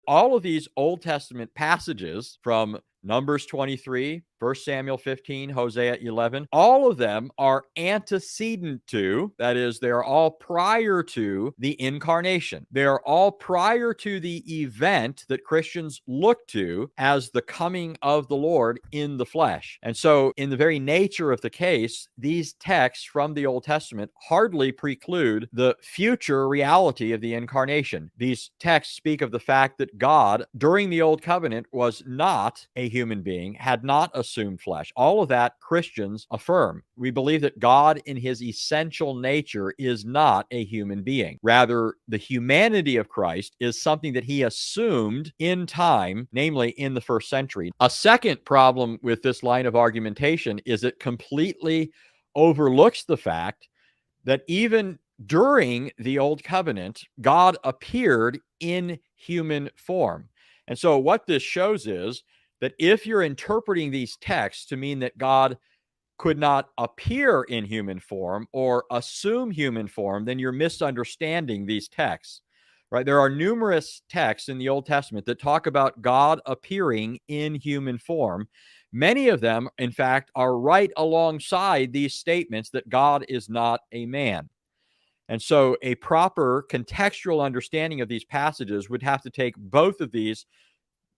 all of these Old Testament passages from Numbers 23, 1 Samuel 15, Hosea 11, all of them are antecedent to, that is, they are all prior to the incarnation. They are all prior to the event that Christians look to as the coming of the Lord in the flesh. And so, in the very nature of the case, these texts from the Old Testament hardly preclude the future reality of the incarnation. These texts speak of the fact that God, during the Old Covenant, was not a human being, had not assumed flesh. All of that Christians affirm. We believe that God in his essential nature is not a human being. Rather, the humanity of Christ is something that he assumed in time, namely in the first century. A second problem with this line of argumentation is it completely overlooks the fact that even during the Old Covenant, God appeared in human form. And so what this shows is that if you're interpreting these texts to mean that God could not appear in human form or assume human form, then you're misunderstanding these texts, right? There are numerous texts in the Old Testament that talk about God appearing in human form. Many of them, in fact, are right alongside these statements that God is not a man. And so a proper contextual understanding of these passages would have to take both of these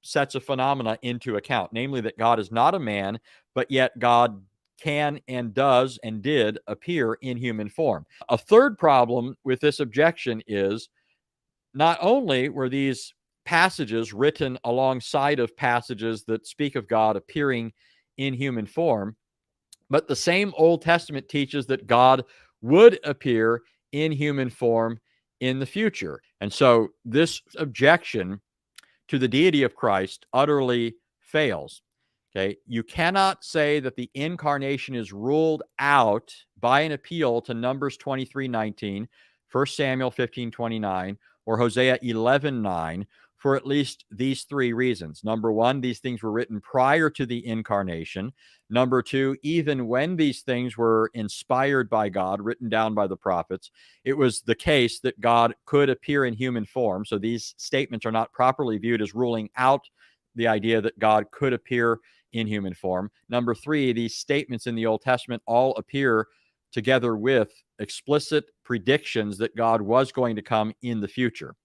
sets of phenomena into account, namely that God is not a man, but yet God can and does and did appear in human form. A third problem with this objection is not only were these passages written alongside of passages that speak of God appearing in human form, but the same Old Testament teaches that God would appear in human form in the future. And so this objection to the deity of Christ utterly fails. Okay, you cannot say that the incarnation is ruled out by an appeal to Numbers 23:19, 1 Samuel 15:29, or Hosea 11:9 for at least these three reasons. Number one, these things were written prior to the incarnation. Number two, even when these things were inspired by God, written down by the prophets, it was the case that God could appear in human form. So these statements are not properly viewed as ruling out the idea that God could appear in human form. Number three, these statements in the Old Testament all appear together with explicit predictions that God was going to come in the future.